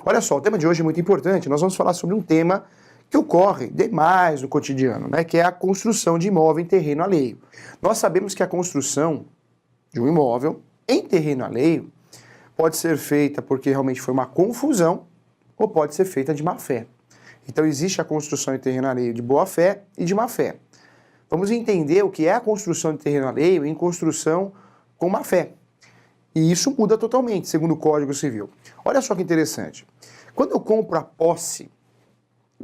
Olha só, o tema de hoje é muito importante. Nós vamos falar sobre um tema que ocorre demais no cotidiano, né? Que é a construção de imóvel em terreno alheio. Nós sabemos que a construção de um imóvel em terreno alheio pode ser feita porque realmente foi uma confusão ou pode ser feita de má fé. Então existe a construção em terreno alheio de boa fé e de má fé. Vamos entender o que é a construção de terreno alheio em construção com má fé. E isso muda totalmente, segundo o Código Civil. Olha só que interessante. Quando eu compro a posse,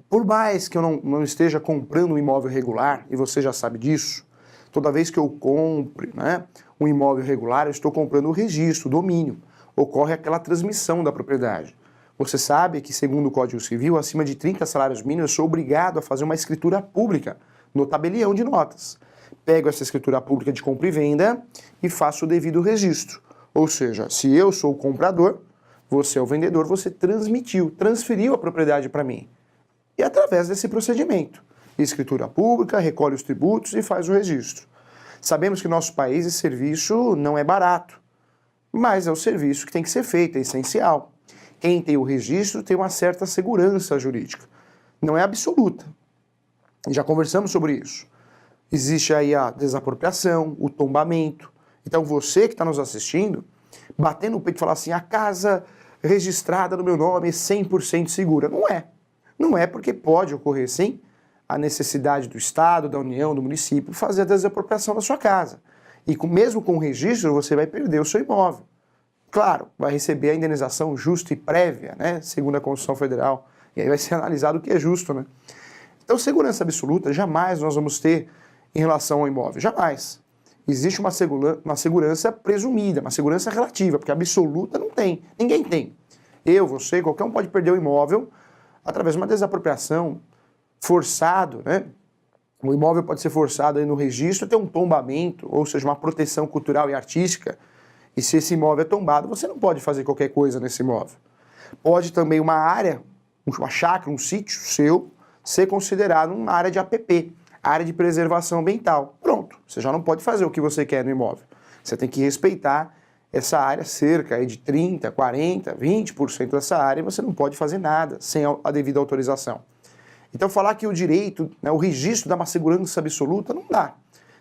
por mais que eu não esteja comprando um imóvel regular, e você já sabe disso, toda vez que eu compre, né, um imóvel regular, eu estou comprando o registro, o domínio. Ocorre aquela transmissão da propriedade. Você sabe que, segundo o Código Civil, acima de 30 salários mínimos, eu sou obrigado a fazer uma escritura pública no tabelião de notas. Pego essa escritura pública de compra e venda e faço o devido registro. Ou seja, se eu sou o comprador, você é o vendedor, você transferiu a propriedade para mim. E através desse procedimento, escritura pública, recolhe os tributos e faz o registro. Sabemos que no nosso país esse serviço não é barato, mas é o serviço que tem que ser feito, é essencial. Quem tem o registro tem uma certa segurança jurídica. Não é absoluta. Já conversamos sobre isso. Existe aí a desapropriação, o tombamento. Então você que está nos assistindo, batendo o peito e falar assim, a casa registrada no meu nome é 100% segura. Não é. Não é porque pode ocorrer sim a necessidade do Estado, da União, do município fazer a desapropriação da sua casa. E mesmo com o registro você vai perder o seu imóvel. Claro, vai receber a indenização justa e prévia, né, segundo a Constituição Federal. E aí vai ser analisado o que é justo, né? Então segurança absoluta jamais nós vamos ter em relação ao imóvel. Jamais. Existe uma segurança presumida, uma segurança relativa, porque absoluta não tem. Ninguém tem. Eu, você, qualquer um pode perder o imóvel através de uma desapropriação, forçado, né? O imóvel pode ser forçado aí no registro, ter um tombamento, ou seja, uma proteção cultural e artística. E se esse imóvel é tombado, você não pode fazer qualquer coisa nesse imóvel. Pode também uma área, uma chácara, um sítio seu, ser considerado uma área de APP, área de preservação ambiental. Pronto, você já não pode fazer o que você quer no imóvel. Você tem que respeitar essa área, cerca aí de 30%, 40%, 20% dessa área, e você não pode fazer nada sem a devida autorização. Então falar que o direito, né, o registro dá uma segurança absoluta, não dá.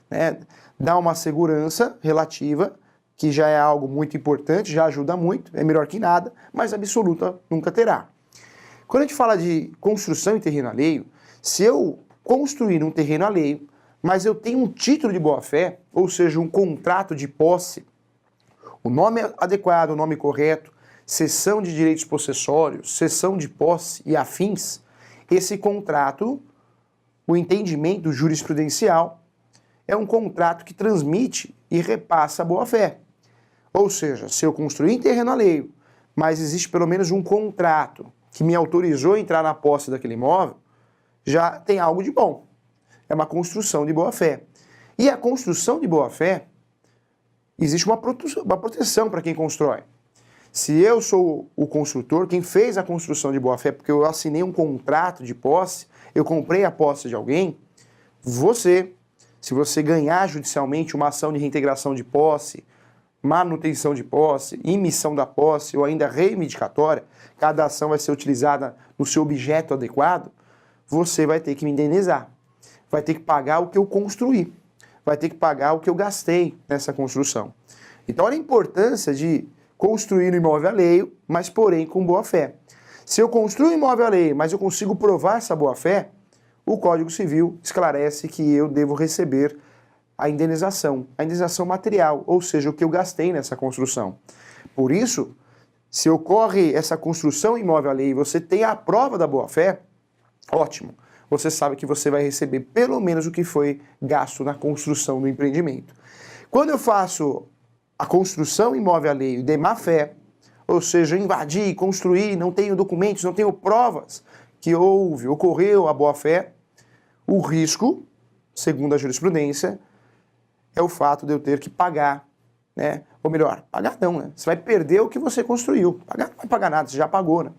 Né? Dá uma segurança relativa, que já é algo muito importante, já ajuda muito, é melhor que nada, mas absoluta nunca terá. Quando a gente fala de construção em terreno alheio, se eu construir um terreno alheio, mas eu tenho um título de boa-fé, ou seja, um contrato de posse, o nome adequado, o nome correto, cessão de direitos possessórios, cessão de posse e afins, esse contrato, o entendimento jurisprudencial, é um contrato que transmite e repassa a boa-fé. Ou seja, se eu construir em terreno alheio, mas existe pelo menos um contrato que me autorizou a entrar na posse daquele imóvel, já tem algo de bom. É uma construção de boa-fé. E a construção de boa-fé, existe uma proteção para quem constrói. Se eu sou o construtor, quem fez a construção de boa-fé, porque eu assinei um contrato de posse, eu comprei a posse de alguém, você, se você ganhar judicialmente uma ação de reintegração de posse, manutenção de posse, emissão da posse ou ainda reivindicatória, cada ação vai ser utilizada no seu objeto adequado, você vai ter que me indenizar. Vai ter que pagar o que eu construí. Vai ter que pagar o que eu gastei nessa construção. Então olha a importância de construir um imóvel alheio, mas porém com boa-fé. Se eu construo um imóvel alheio, mas eu consigo provar essa boa-fé, o Código Civil esclarece que eu devo receber a indenização material, ou seja, o que eu gastei nessa construção. Por isso, se ocorre essa construção imóvel alheio e você tem a prova da boa-fé, ótimo. Você sabe que você vai receber pelo menos o que foi gasto na construção do empreendimento. Quando eu faço a construção imóvel alheio de má-fé, ou seja, invadir, construir, não tenho documentos, não tenho provas que ocorreu a boa-fé, o risco, segundo a jurisprudência, é o fato de eu ter que pagar, né? Ou melhor, pagar não, né? Você vai perder o que você construiu. Pagar não vai pagar nada, você já pagou, né?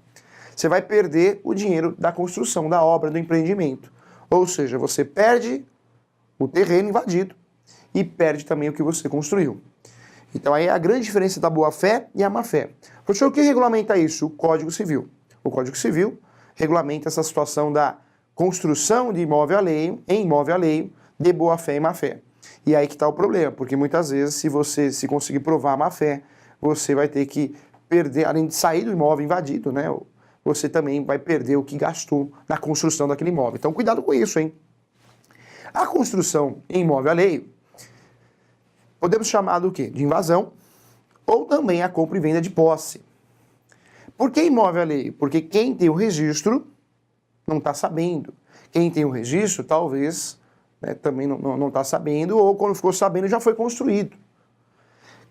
Você vai perder o dinheiro da construção, da obra, do empreendimento. Ou seja, você perde o terreno invadido e perde também o que você construiu. Então aí é a grande diferença da boa-fé e a má-fé. Professor, o que regulamenta isso? O Código Civil. O Código Civil regulamenta essa situação da construção de imóvel alheio, em imóvel alheio, de boa-fé e má-fé. E aí que está o problema, porque muitas vezes, se você conseguir provar a má-fé, você vai ter que perder, além de sair do imóvel invadido, né? Você também vai perder o que gastou na construção daquele imóvel. Então, cuidado com isso, hein? A construção em imóvel alheio, podemos chamar do quê? De invasão, ou também a compra e venda de posse. Por que imóvel alheio? Porque quem tem o registro não está sabendo. Quem tem o registro, talvez, né, também não está sabendo, ou quando ficou sabendo já foi construído.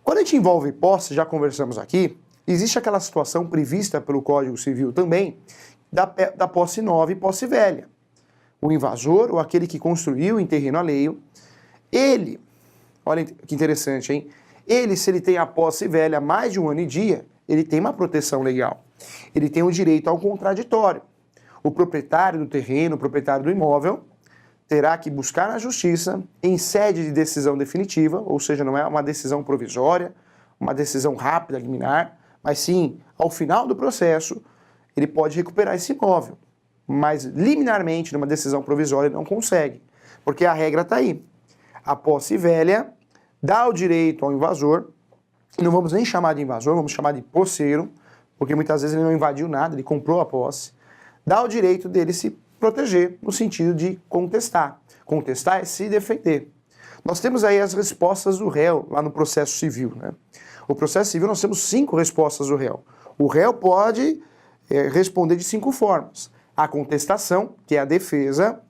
Quando a gente envolve posse, já conversamos aqui, existe aquela situação prevista pelo Código Civil também, da posse nova e posse velha. O invasor, ou aquele que construiu em terreno alheio, ele, olha que interessante, hein? Ele, se ele tem a posse velha há mais de 1 ano e dia, ele tem uma proteção legal. Ele tem o direito ao contraditório. O proprietário do terreno, o proprietário do imóvel, terá que buscar na justiça, em sede de decisão definitiva, ou seja, não é uma decisão provisória, uma decisão rápida, liminar, mas sim, ao final do processo, ele pode recuperar esse imóvel. Mas liminarmente, numa decisão provisória, ele não consegue, porque a regra está aí. A posse velha dá o direito ao invasor, e não vamos nem chamar de invasor, vamos chamar de posseiro, porque muitas vezes ele não invadiu nada, ele comprou a posse, dá o direito dele se proteger, no sentido de contestar. Contestar é se defender. Nós temos aí as respostas do réu, lá no processo civil, né? O processo civil nós temos 5 respostas do réu. O réu pode responder de 5 formas. A contestação, que é a defesa.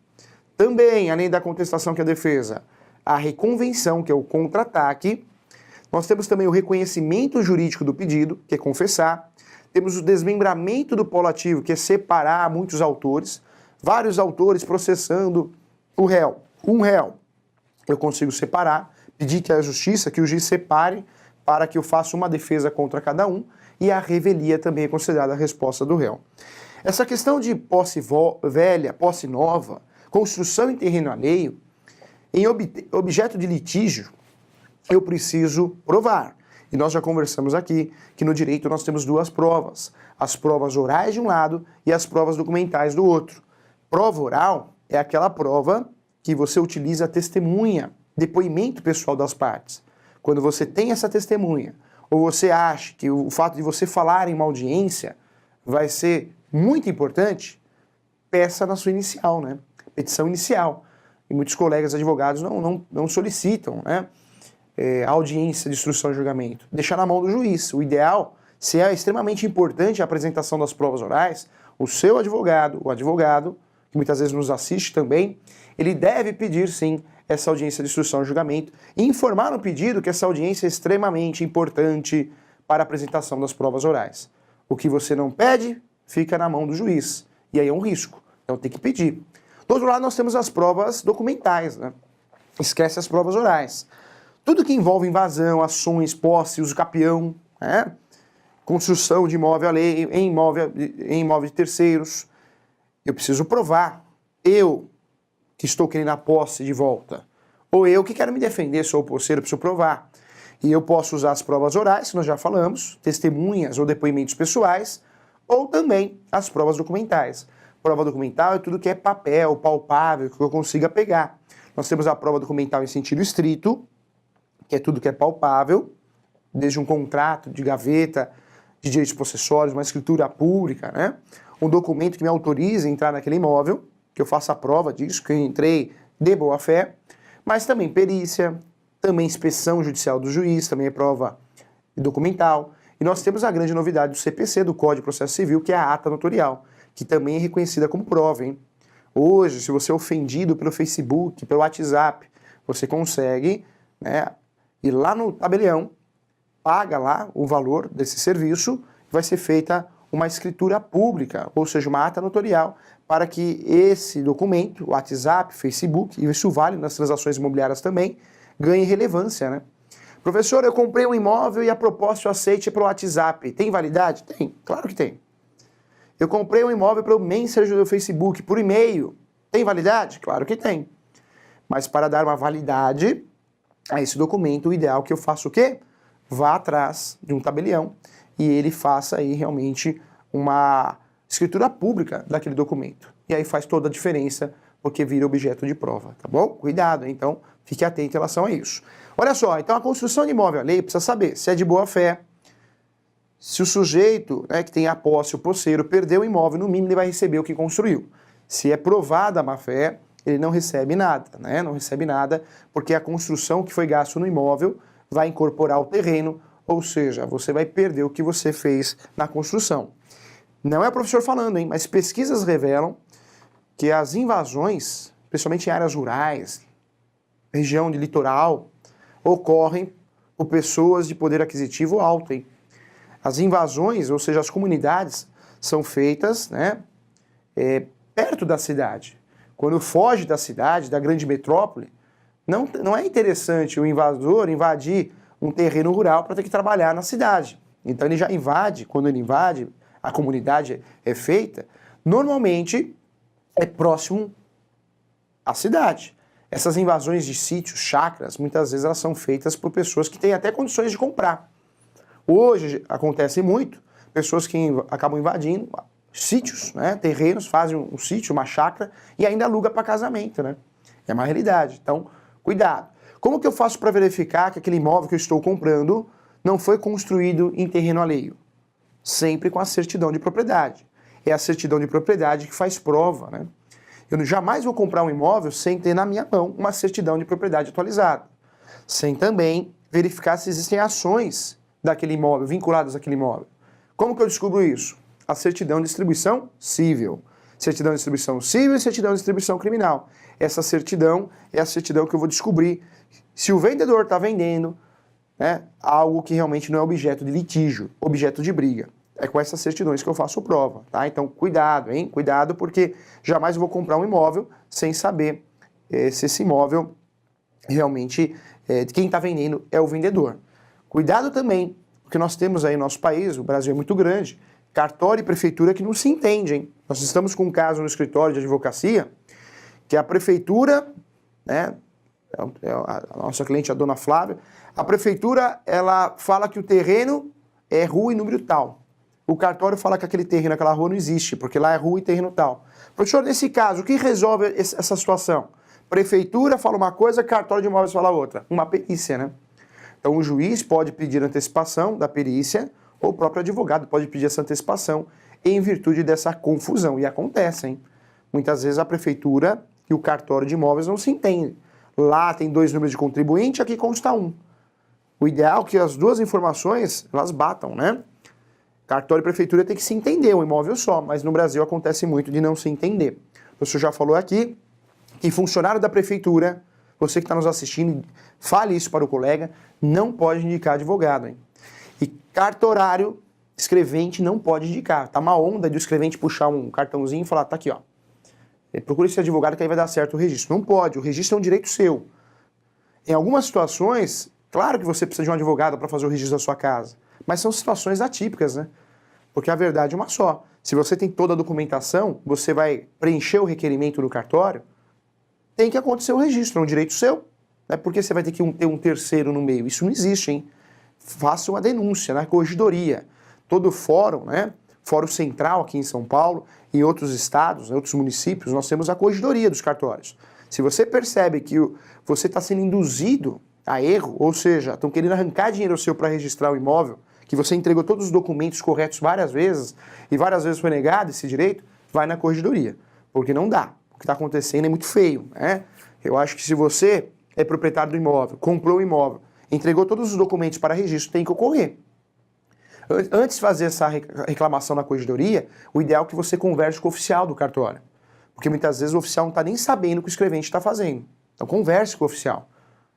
Também, além da contestação, que é a defesa, a reconvenção, que é o contra-ataque. Nós temos também o reconhecimento jurídico do pedido, que é confessar. Temos o desmembramento do polo ativo, que é separar muitos autores. Vários autores processando o réu. Um réu, eu consigo separar, pedir que a justiça, que o juiz separe, para que eu faça uma defesa contra cada um, e a revelia também é considerada a resposta do réu. Essa questão de posse velha, posse nova, construção em terreno alheio, em objeto de litígio, eu preciso provar. E nós já conversamos aqui que no direito nós temos 2 provas, as provas orais de um lado e as provas documentais do outro. Prova oral é aquela prova que você utiliza a testemunha, depoimento pessoal das partes. Quando você tem essa testemunha, ou você acha que o fato de você falar em uma audiência vai ser muito importante, peça na sua inicial, né? Petição inicial. E muitos colegas advogados não solicitam, né, a audiência de instrução e julgamento. Deixar na mão do juiz. O ideal, se é extremamente importante a apresentação das provas orais, o seu advogado, o advogado, que muitas vezes nos assiste também, ele deve pedir, sim, essa audiência de instrução e julgamento e informar no pedido que essa audiência é extremamente importante para a apresentação das provas orais. O que você não pede, fica na mão do juiz. E aí é um risco. Então tem que pedir. Do outro lado, nós temos as provas documentais, né? Esquece as provas orais. Tudo que envolve invasão, ações, posse, uso capião, né? Construção de imóvel alheio, em imóvel de terceiros, eu preciso provar. Eu que estou querendo a posse de volta, ou eu que quero me defender, sou o posseiro, preciso provar. E eu posso usar as provas orais, que nós já falamos, testemunhas ou depoimentos pessoais, ou também as provas documentais. Prova documental é tudo que é papel, palpável, que eu consiga pegar. Nós temos a prova documental em sentido estrito, que é tudo que é palpável, desde um contrato de gaveta, de direitos possessórios, uma escritura pública, né? Um documento que me autoriza a entrar naquele imóvel, que eu faça a prova disso, que eu entrei de boa fé, mas também perícia, também inspeção judicial do juiz, também é prova documental. E nós temos a grande novidade do CPC, do Código de Processo Civil, que é a ata notorial, que também é reconhecida como prova, hein? Hoje, se você é ofendido pelo Facebook, pelo WhatsApp, você consegue, né, ir lá no tabelião, paga lá o valor desse serviço, vai ser feita uma escritura pública, ou seja, uma ata notarial, para que esse documento, WhatsApp, Facebook, e isso vale nas transações imobiliárias também, ganhe relevância, né? Professor, eu comprei um imóvel e a proposta eu aceite para o WhatsApp. Tem validade? Tem, claro que tem. Eu comprei um imóvel pelo Messenger do Facebook, por e-mail. Tem validade? Claro que tem. Mas para dar uma validade a esse documento, o ideal é que eu faça o quê? Vá atrás de um tabelião e ele faça aí realmente uma escritura pública daquele documento. E aí faz toda a diferença, porque vira objeto de prova, tá bom? Cuidado, hein? Então fique atento em relação a isso. Olha só, então a construção de imóvel alheio precisa saber se é de boa fé, se o sujeito, né, que tem a posse, o posseiro, perdeu o imóvel, no mínimo ele vai receber o que construiu. Se é provada a má fé, ele não recebe nada, né? Não recebe nada, porque a construção que foi gasto no imóvel vai incorporar o terreno, ou seja, você vai perder o que você fez na construção. Não é o professor falando, hein? Mas pesquisas revelam que as invasões, principalmente em áreas rurais, região de litoral, ocorrem por pessoas de poder aquisitivo alto, hein? As invasões, ou seja, as comunidades, são feitas, né, perto da cidade. Quando foge da cidade, da grande metrópole, não é interessante o invasor invadir um terreno rural para ter que trabalhar na cidade. Então ele já invade, quando ele invade, a comunidade é feita, normalmente é próximo à cidade. Essas invasões de sítios, chácaras, muitas vezes elas são feitas por pessoas que têm até condições de comprar. Hoje acontece muito, pessoas que acabam invadindo sítios, né, terrenos, fazem um sítio, uma chácara e ainda aluga para casamento, né? É uma realidade. Então, cuidado. Como que eu faço para verificar que aquele imóvel que eu estou comprando não foi construído em terreno alheio? Sempre com a certidão de propriedade. É a certidão de propriedade que faz prova, né? Eu jamais vou comprar um imóvel sem ter na minha mão uma certidão de propriedade atualizada. Sem também verificar se existem ações daquele imóvel, vinculadas àquele imóvel. Como que eu descubro isso? A certidão de distribuição civil. Certidão de distribuição civil e certidão de distribuição criminal. Essa certidão é a certidão que eu vou descobrir se o vendedor está vendendo, né, algo que realmente não é objeto de litígio, objeto de briga. É com essas certidões que eu faço prova, tá? Então, cuidado, hein? Cuidado, porque jamais eu vou comprar um imóvel sem saber se esse imóvel realmente, quem está vendendo é o vendedor. Cuidado também, porque nós temos aí no nosso país, o Brasil é muito grande, cartório e prefeitura que não se entendem. Nós estamos com um caso no escritório de advocacia, que a prefeitura, né, a nossa cliente, a dona Flávia, a prefeitura, ela fala que o terreno é rua e número tal. O cartório fala que aquele terreno, aquela rua não existe, porque lá é rua e terreno tal. Professor, nesse caso, o que resolve essa situação? Prefeitura fala uma coisa, cartório de imóveis fala outra. Uma perícia, né? Então o juiz pode pedir antecipação da perícia, ou o próprio advogado pode pedir essa antecipação em virtude dessa confusão. E acontece, hein? Muitas vezes a prefeitura e o cartório de imóveis não se entendem. Lá tem 2 números de contribuinte, aqui consta 1. O ideal é que as duas informações, elas batam, né? Cartório e prefeitura tem que se entender, um imóvel só, mas no Brasil acontece muito de não se entender. O professor já falou aqui que funcionário da prefeitura, você que está nos assistindo, fale isso para o colega, não pode indicar advogado, hein? E cartorário, escrevente, não pode indicar. Tá uma onda de o escrevente puxar um cartãozinho e falar, tá aqui, ó. Procure esse advogado que aí vai dar certo o registro. Não pode, o registro é um direito seu. Em algumas situações, claro que você precisa de um advogado para fazer o registro da sua casa, mas são situações atípicas, né? Porque a verdade é uma só. Se você tem toda a documentação, você vai preencher o requerimento do cartório, tem que acontecer o registro, é um direito seu. Não é porque você vai ter que ter um terceiro no meio. Isso não existe, hein? Faça uma denúncia na corregedoria. Todo fórum, né? Fórum Central aqui em São Paulo e em outros estados, em outros municípios, nós temos a corregedoria dos cartórios. Se você percebe que você está sendo induzido a erro, ou seja, estão querendo arrancar dinheiro seu para registrar o imóvel, que você entregou todos os documentos corretos várias vezes e várias vezes foi negado esse direito, vai na corregedoria, porque não dá. O que está acontecendo é muito feio, né? Eu acho que se você é proprietário do imóvel, comprou o imóvel, entregou todos os documentos para registro, tem que ocorrer. Antes de fazer essa reclamação na corregedoria, o ideal é que você converse com o oficial do cartório, porque muitas vezes o oficial não está nem sabendo o que o escrevente está fazendo. Então converse com o oficial.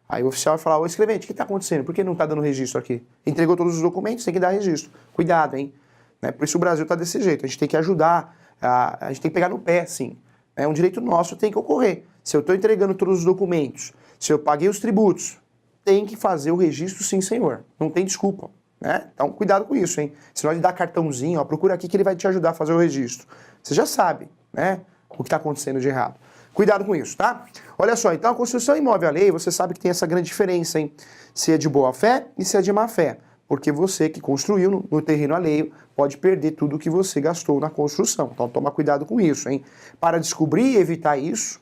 Aí o oficial vai falar, ô escrevente, o que está acontecendo? Por que não está dando registro aqui? Entregou todos os documentos, tem que dar registro. Cuidado, hein? Né? Por isso o Brasil está desse jeito. A gente tem que ajudar, a gente tem que pegar no pé, sim. É um direito nosso, tem que ocorrer. Se eu estou entregando todos os documentos, se eu paguei os tributos, tem que fazer o registro, sim, senhor. Não tem desculpa. Né? Então, cuidado com isso, hein? Se nós lhe dar cartãozinho, ó, procura aqui que ele vai te ajudar a fazer o registro. Você já sabe, né? O que está acontecendo de errado. Cuidado com isso, tá? Olha só, então a construção imóvel alheia, você sabe que tem essa grande diferença, hein? Se é de boa fé e se é de má fé. porque você que construiu no terreno alheio pode perder tudo que você gastou na construção. Então toma cuidado com isso, hein? Para descobrir e evitar isso,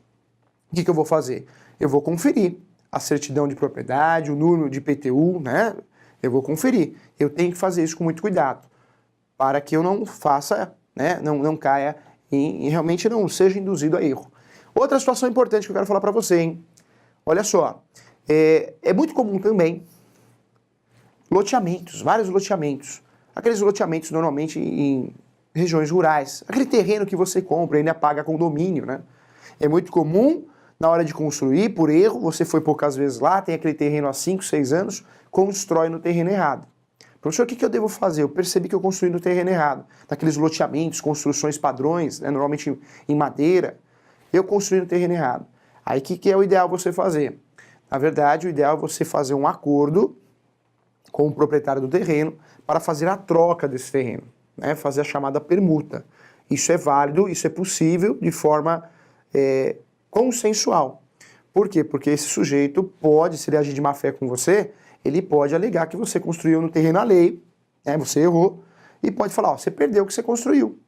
o que eu vou fazer? Eu vou conferir a certidão de propriedade, o número de IPTU, né? Eu vou conferir. Eu tenho que fazer isso com muito cuidado, para que eu não faça, né? Não caia e realmente não seja induzido a erro. Outra situação importante que eu quero falar para você, hein? Olha só, é muito comum também loteamentos, vários loteamentos. Aqueles loteamentos normalmente em regiões rurais. Aquele terreno que você compra e ainda paga condomínio, né? É muito comum, na hora de construir, por erro, você foi poucas vezes lá, tem aquele terreno há 5, 6 anos, constrói no terreno errado. Professor, o que eu devo fazer? Eu percebi que eu construí no terreno errado. Naqueles loteamentos, construções padrões, né, normalmente em madeira, eu construí no terreno errado. Aí o que é o ideal você fazer? Na verdade, o ideal é você fazer um acordo com o proprietário do terreno para fazer a troca desse terreno, né? Fazer a chamada permuta. Isso é válido, isso é possível de forma consensual. Por quê? Porque esse sujeito pode, se ele agir de má fé com você, ele pode alegar que você construiu no terreno alheio, né? Você errou, e pode falar, ó, você perdeu o que você construiu.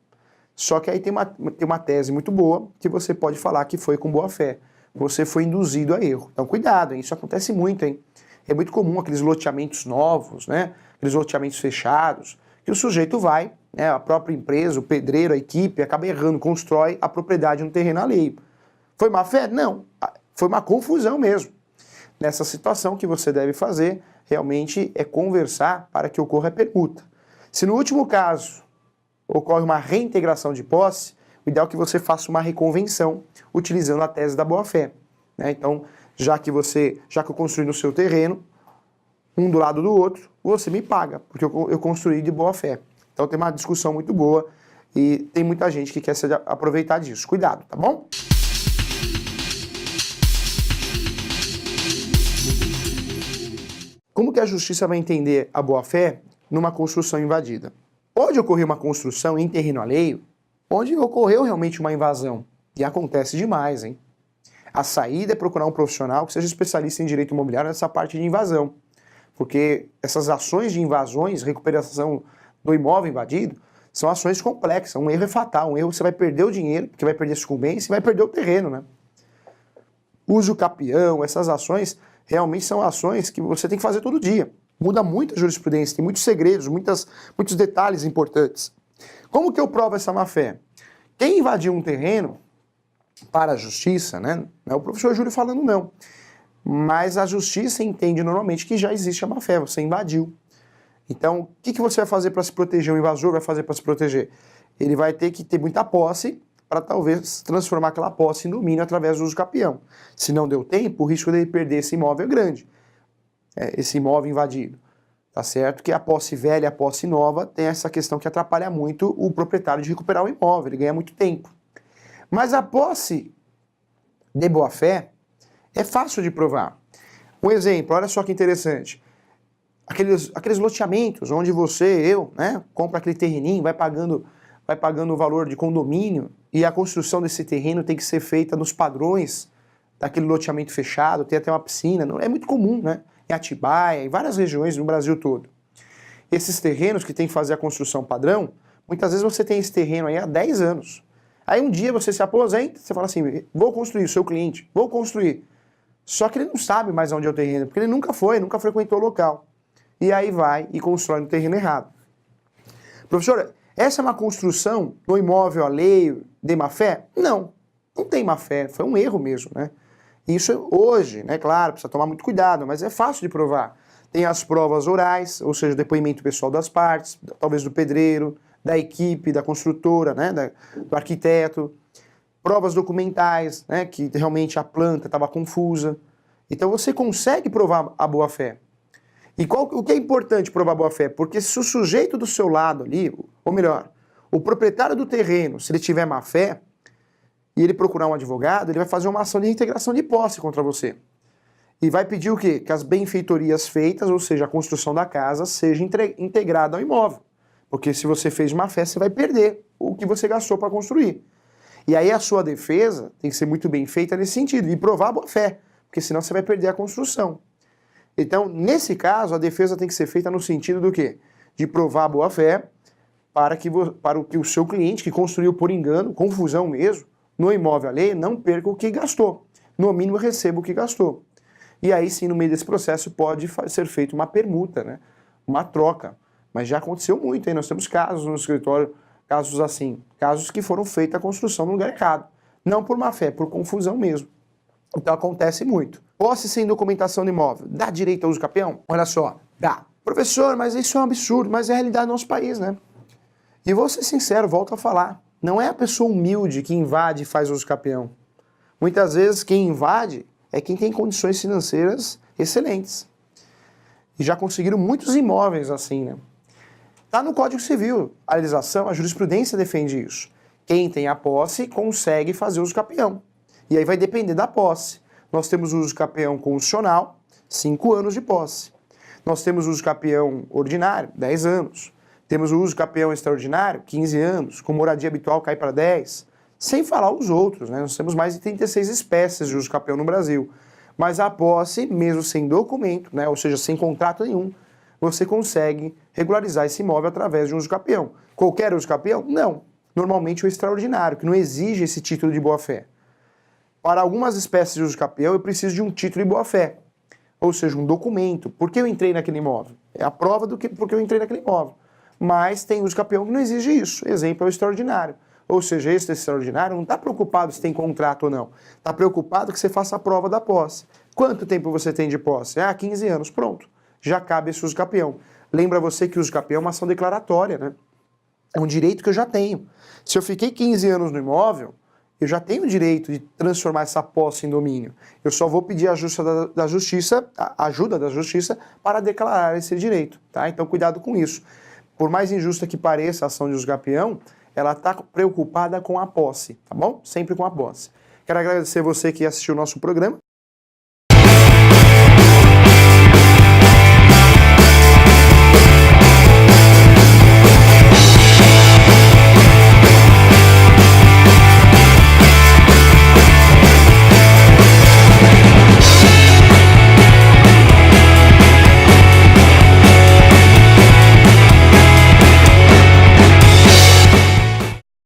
Só que aí tem uma tese muito boa que você pode falar que foi com boa fé. Você foi induzido a erro. Então cuidado, hein? Isso acontece muito, hein? É muito comum aqueles loteamentos novos, né? Aqueles loteamentos fechados, que o sujeito vai, né? A própria empresa, o pedreiro, a equipe, acaba errando, constrói a propriedade no terreno alheio. Foi má fé? Não. Foi uma confusão mesmo. Nessa situação, o que você deve fazer realmente é conversar para que ocorra a permuta. Se no último caso ocorre uma reintegração de posse, o ideal é que você faça uma reconvenção utilizando a tese da boa-fé, né? Então, já que eu construí no seu terreno, um do lado do outro, você me paga, porque eu construí de boa-fé. Então tem uma discussão muito boa e tem muita gente que quer se aproveitar disso. Cuidado, tá bom? Como que a justiça vai entender a boa-fé numa construção invadida? Pode ocorrer uma construção em terreno alheio onde ocorreu realmente uma invasão. E acontece demais, hein? A saída é procurar um profissional que seja especialista em direito imobiliário nessa parte de invasão. Porque essas ações de invasões, recuperação do imóvel invadido, são ações complexas. Um erro é fatal. Um erro você vai perder o dinheiro, porque vai perder sucumbência e vai perder o terreno, né? Uso capião, essas ações realmente são ações que você tem que fazer todo dia. Muda muito a jurisprudência, tem muitos segredos, muitos detalhes importantes. Como que eu provo essa má-fé? Quem invadiu um terreno para a justiça, né? Não é o professor Júlio falando não, mas a justiça entende normalmente que já existe a má-fé, você invadiu. Então, o que você vai fazer para se proteger? O invasor vai fazer para se proteger? Ele vai ter que ter muita posse para talvez transformar aquela posse em domínio através do uso capião. Se não deu tempo, o risco dele perder esse imóvel é grande, esse imóvel invadido. Tá certo que a posse velha e a posse nova tem essa questão que atrapalha muito o proprietário de recuperar o imóvel, ele ganha muito tempo. Mas a posse de boa-fé é fácil de provar. Um exemplo, olha só que interessante. Aqueles loteamentos onde eu, né, compra aquele terreninho, vai pagando o valor de condomínio e a construção desse terreno tem que ser feita nos padrões daquele loteamento fechado, tem até uma piscina, é muito comum, né? Em Atibaia, em várias regiões no Brasil todo. Esses terrenos que tem que fazer a construção padrão, muitas vezes você tem esse terreno aí há 10 anos. Aí um dia você se aposenta, você fala assim, vou construir, o seu cliente, vou construir. Só que ele não sabe mais onde é o terreno, porque ele nunca frequentou o local. E aí vai e constrói no terreno errado. Professor, essa é uma construção no imóvel alheio de má-fé? Não, não tem má-fé, foi um erro mesmo, né? Isso hoje, né, claro, precisa tomar muito cuidado, mas é fácil de provar. Tem as provas orais, ou seja, o depoimento pessoal das partes, talvez do pedreiro, da equipe, da construtora, né, do arquiteto, provas documentais, né, que realmente a planta estava confusa. Então você consegue provar a boa-fé. E o que é importante provar a boa-fé? Porque se o sujeito do seu lado ali, ou melhor, o proprietário do terreno, se ele tiver má-fé, e ele procurar um advogado, ele vai fazer uma ação de reintegração de posse contra você. E vai pedir o quê? Que as benfeitorias feitas, ou seja, a construção da casa, seja integrada ao imóvel. Porque se você fez má-fé, você vai perder o que você gastou para construir. E aí a sua defesa tem que ser muito bem feita nesse sentido, e provar a boa-fé, porque senão você vai perder a construção. Então, nesse caso, a defesa tem que ser feita no sentido do quê? De provar a boa-fé para que o seu cliente, que construiu por engano, confusão mesmo, no imóvel alheio, não perca o que gastou. No mínimo, receba o que gastou. E aí sim, no meio desse processo, pode ser feita uma permuta, né? Uma troca. Mas já aconteceu muito, hein? Nós temos casos no escritório, casos assim, casos que foram feitos a construção no lugar errado. Não por má fé, por confusão mesmo. Então acontece muito. Posse sem documentação do imóvel, dá direito ao uso capião? Olha só, dá. Professor, mas isso é um absurdo, mas é a realidade do nosso país, né? E vou ser sincero, volto a falar, não é a pessoa humilde que invade e faz uso capião. Muitas vezes quem invade é quem tem condições financeiras excelentes. E já conseguiram muitos imóveis assim, né? Está no Código Civil, a legislação, a jurisprudência defende isso. Quem tem a posse consegue fazer uso capião. E aí vai depender da posse. Nós temos o uso capião constitucional, 5 anos de posse. Nós temos o uso capião ordinário, 10 anos. Temos o uso capião extraordinário, 15 anos. Com moradia habitual cai para 10. Sem falar os outros, né? Nós temos mais de 36 espécies de uso capião no Brasil. Mas a posse, mesmo sem documento, né? Ou seja, sem contrato nenhum, você consegue regularizar esse imóvel através de um uso capião. Qualquer uso capião? Não. Normalmente o extraordinário, que não exige esse título de boa-fé. Para algumas espécies de uso capião, eu preciso de um título de boa-fé. Ou seja, um documento. Por que eu entrei naquele imóvel? É a prova do que porque eu entrei naquele imóvel. Mas tem uso capião que não exige isso. Exemplo é o extraordinário. Ou seja, esse extraordinário não está preocupado se tem contrato ou não. Está preocupado que você faça a prova da posse. Quanto tempo você tem de posse? 15 anos. Pronto. Já cabe esse uso capião. Lembra você que o uso capião é uma ação declaratória, né? É um direito que eu já tenho. Se eu fiquei 15 anos no imóvel, eu já tenho o direito de transformar essa posse em domínio. Eu só vou pedir a ajuda da justiça para declarar esse direito, tá? Então cuidado com isso. Por mais injusta que pareça a ação de uso capião, ela está preocupada com a posse, tá bom? Sempre com a posse. Quero agradecer você que assistiu o nosso programa.